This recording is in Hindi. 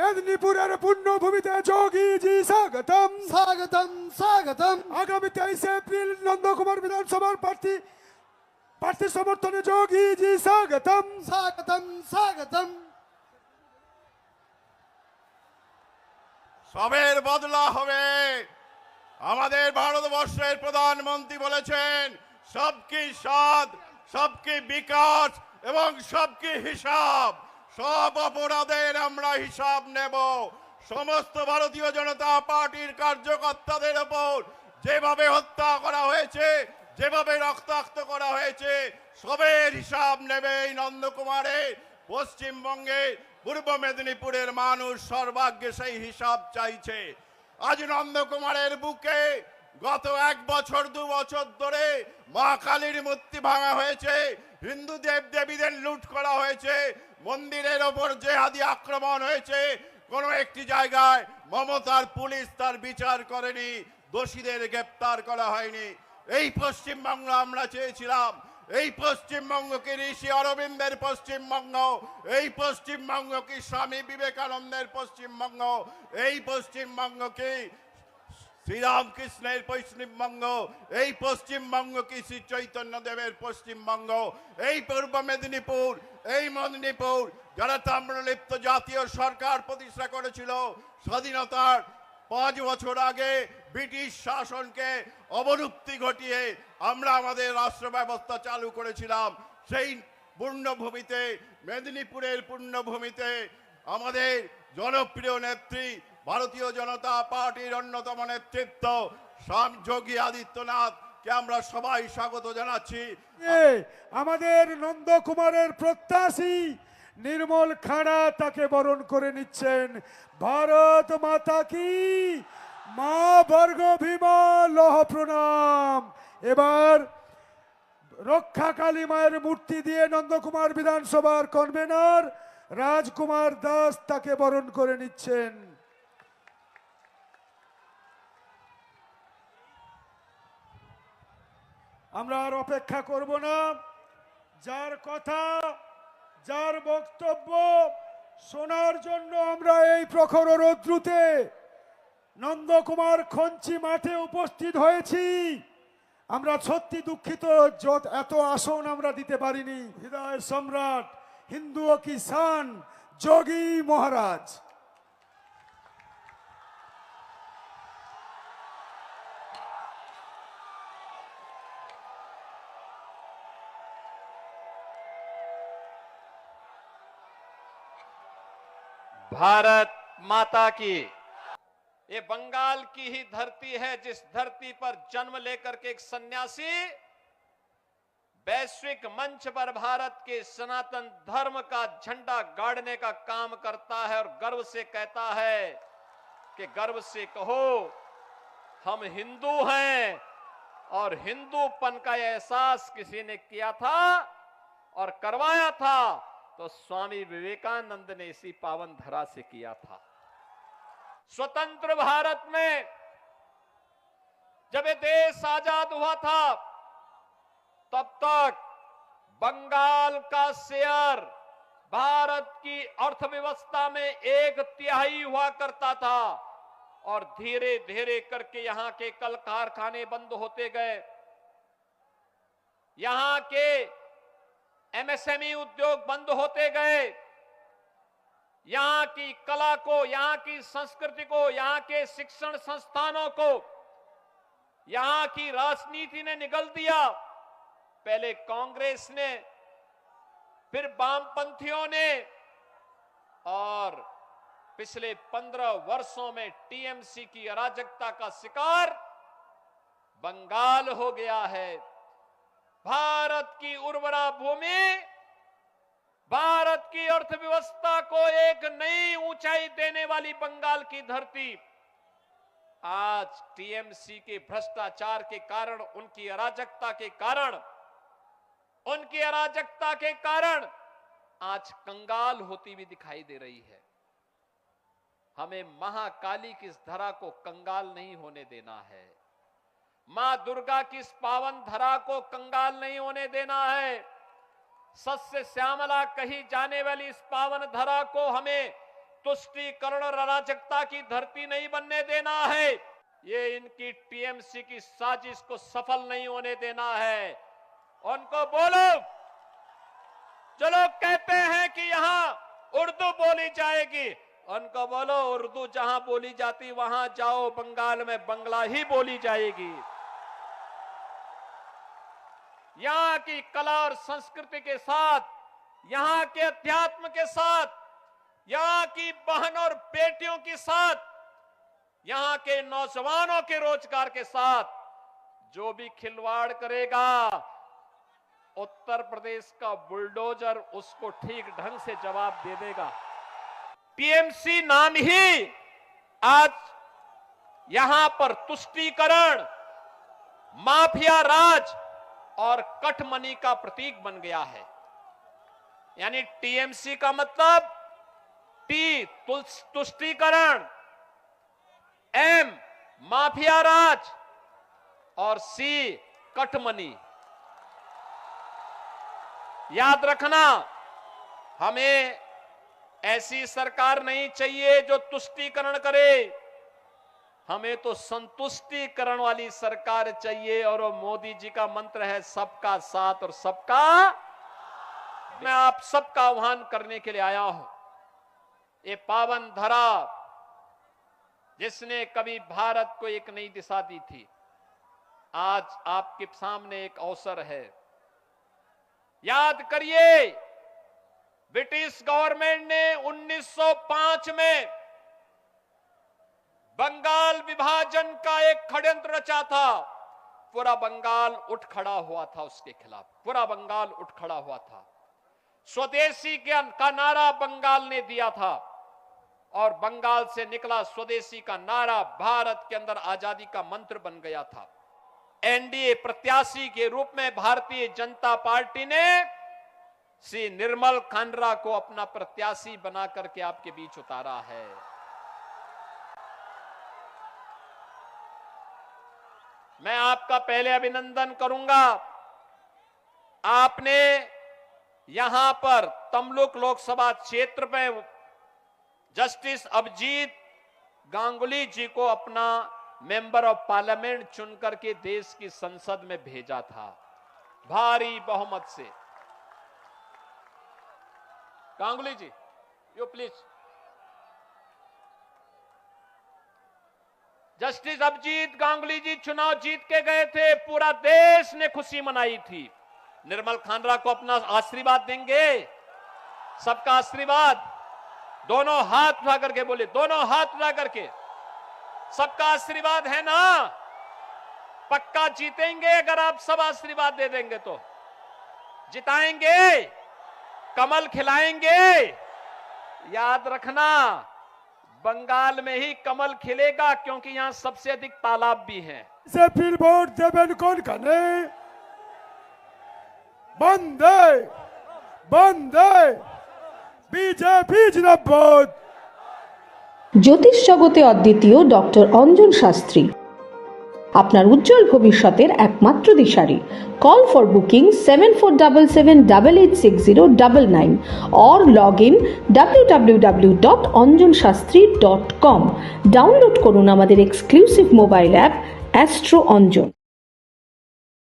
মেদিনীপুরের পুণ্যভূমিতে যোগীজি স্বাগতম স্বাগতম স্বাগতম। আগামী 23 এপ্রিল নন্দকুমার বিধানসভার প্রার্থী সমর্থনে যোগীজি স্বাগতম স্বাগতম স্বাগতম। সবের বদলা হবে। আমাদের ভারতবর্ষের প্রধানমন্ত্রী বলেছেন সবকি সাথ, সবকি বিকাশ এবং সবকি হিসাব। সব অপরাধের আমরা হিসাব নেব। সমস্ত ভারতীয় জনতা পার্টির কার্যকর্তাদের ওপর যেভাবে হত্যা করা হয়েছে, যেভাবে রক্তাক্ত করা হয়েছে, সবের হিসাব নেবে এই নন্দকুমারে। পশ্চিমবঙ্গে পূর্ব মেদিনীপুরের মানুষ সর্বাগ্যে সেই হিসাব চাইছে। আজ নন্দকুমারের বুকে গত 1 বছর 2 বছর ধরে মা কালীর মূর্তি ভাঙা হয়েছে, হিন্দু দেব দেবীদের লুট করা হয়েছে, মন্দিরের ওপর জেহাদি আক্রমণ হয়েছে। কোনো একটি জায়গায় মমতার পুলিশ তার বিচার করেনি, দোষীদের গ্রেপ্তার করা হয়নি। এই পশ্চিমবঙ্গ আমরা চেয়েছিলাম। এই পশ্চিমবঙ্গ কি ঋষি অরবিন্দের পশ্চিমবঙ্গ, এই পশ্চিমবঙ্গ কি স্বামী বিবেকানন্দের পশ্চিমবঙ্গ, এই পশ্চিমবঙ্গ কি শ্রীরামকৃষ্ণের পশ্চিমবঙ্গ, এই পশ্চিমবঙ্গ কি শ্রী চৈতন্য দেবের পশ্চিমবঙ্গ। এই পূর্ব মেদিনীপুর, এই মেদিনীপুর যারা তাম্রলিপ্ত জাতীয় সরকার প্রতিষ্ঠা করেছিল স্বাধীনতার 5 বছর আগে ব্রিটিশ শাসনকে অবলুপ্তি ঘটিয়ে আমরা আমাদের রাষ্ট্র ব্যবস্থা চালু করেছিলাম। সেই পূর্ণভূমিতে, মেদিনীপুরের পূর্ণভূমিতে আমাদের জনপ্রিয় নেত্রী ভারতীয় জনতা পার্টির অন্যতম নেতৃত্ব যোগী আদিত্যনাথকে আমরা সবাই স্বাগত জানাচ্ছি। আমাদের নন্দকুমারের প্রত্যাশী নির্মল খাড়া তাকে বরণ করে নিচ্ছেন। ভারত মাতা কি, মা বর্গ ভীমা লহ প্রণাম। এবার রক্ষা কালী মায়ের মূর্তি দিয়ে নন্দকুমার বিধানসভার কনভেনর রাজকুমার দাস তাকে বরণ করে নিচ্ছেন। আমরা আর অপেক্ষা করব না। যার কথা, যার বক্তব্য শোনার জন্য আমরা এই প্রখর রৌদ্রুতে নন্দকুমার খঞ্চি মাঠে উপস্থিত হয়েছি। আমরা সত্যি দুঃখিত, এত আসন আমরা দিতে পারিনি। হৃদয় সম্রাট, হিন্দু ও কিষান যোগী মহারাজ। भारत माता की। ये बंगाल की ही धरती है जिस धरती पर जन्म लेकर के एक सन्यासी वैश्विक मंच पर भारत के सनातन धर्म का झंडा गाड़ने का काम करता है और गर्व से कहता है कि गर्व से कहो हम हिंदू हैं। और हिंदूपन का एहसास किसी ने किया था और करवाया था तो स्वामी विवेकानंद ने इसी पावन धरा से किया था। स्वतंत्र भारत में जब ये देश आजाद हुआ था तब तक बंगाल का शेयर भारत की अर्थव्यवस्था में 1/3 हुआ करता था और धीरे धीरे करके यहां के कल कारखाने बंद होते गए। यहां के एमएसएमई उद्योग बंद होते गए। यहां की कला को, यहां की संस्कृति को, यहां के शिक्षण संस्थानों को यहां की राजनीति ने निगल दिया। पहले कांग्रेस ने, फिर वामपंथियों ने और पिछले 15 वर्षों में टीएमसी की अराजकता का शिकार बंगाल हो गया है। भारत की उर्वरा भूमि, भारत की अर्थव्यवस्था को एक नई ऊंचाई देने वाली बंगाल की धरती आज टीएमसी के भ्रष्टाचार के कारण, उनकी अराजकता के कारण आज कंगाल होती भी दिखाई दे रही है। हमें महाकाली की इस धरा को कंगाल नहीं होने देना है। मां दुर्गा की इस पावन धरा को कंगाल नहीं होने देना है। सस्य श्यामला कही जाने वाली इस पावन धरा को हमें तुष्टीकरण और अराजकता की धरती नहीं बनने देना है। ये इनकी टीएमसी की साजिश को सफल नहीं होने देना है। उनको बोलो, जो लोग कहते हैं कि यहां उर्दू बोली जाएगी, उनको बोलो उर्दू जहां बोली जाती वहां जाओ, बंगाल में बंगला ही बोली जाएगी। यहां की कला और संस्कृति के साथ, यहां के अध्यात्म के साथ, यहां की बहन और बेटियों के साथ, यहां के नौजवानों के रोजगार के साथ जो भी खिलवाड़ करेगा, उत्तर प्रदेश का बुलडोजर उसको ठीक ढंग से जवाब दे देगा। टीएमसी नाम ही आज यहां पर तुष्टीकरण, माफिया राज और कठमनी का प्रतीक बन गया है। यानी टीएमसी का मतलब टी तुष्टीकरण, एम माफिया राज और सी कठमनी। याद रखना, हमें ऐसी सरकार नहीं चाहिए जो तुष्टीकरण करे, हमें तो संतुष्टीकरण वाली सरकार चाहिए। और वो मोदी जी का मंत्र है सबका साथ और सबका। मैं आप सबका आह्वान करने के लिए आया हूं। ये पावन धरा जिसने कभी भारत को एक नई दिशा दी थी, आज आपके सामने एक अवसर है। याद करिए, ब्रिटिश गवर्नमेंट ने 1905 में बंगाल विभाजन का एक षड्यंत्र रचा था। पूरा बंगाल उठ खड़ा हुआ था उसके खिलाफ, पूरा बंगाल उठ खड़ा हुआ था। स्वदेशी का नारा बंगाल ने दिया था और बंगाल से निकला स्वदेशी का नारा भारत के अंदर आजादी का मंत्र बन गया था। एनडीए प्रत्याशी के रूप में भारतीय जनता पार्टी ने श्री निर्मल खांडरा को अपना प्रत्याशी बना करके आपके बीच उतारा है। मैं आपका पहले अभिनंदन करूंगा। आपने यहां पर तमलुक लोकसभा क्षेत्र में जस्टिस अभिजीत गांगुली जी को अपना मेंबर ऑफ पार्लियामेंट चुनकर के देश की संसद में भेजा था भारी बहुमत से। Ganguly ji, you please. Justice Abhijit Ganguly ji चुनाव जीत के गए थे, पूरा देश ने खुशी मनाई थी। निर्मल खांडरा को अपना आशीर्वाद देंगे, सबका आशीर्वाद। दोनों हाथ उठा करके बोले, दोनों हाथ उठा करके, सबका आशीर्वाद है ना? पक्का जीतेंगे अगर आप सब आशीर्वाद दे देंगे तो। जिताएंगे, कमल खिलाएंगे। याद रखना, बंगाल में ही कमल खिलेगा क्योंकि यहां सबसे अधिक तालाब भी हैं। से फिर वोट देवेन कौन कने? बंदे बंदे बीजेपी जिंदाबाद। জ্যোতিষ জগতে অদ্বিতীয় ডক্টর অঞ্জন শাস্ত্রী আপনার উজ্জ্বল ভবিষ্যতের একমাত্র দিশারি। Call for booking 7477886099 or log in www.anjanshastri.com। Download করুন আমাদের exclusive mobile app astro Anjan.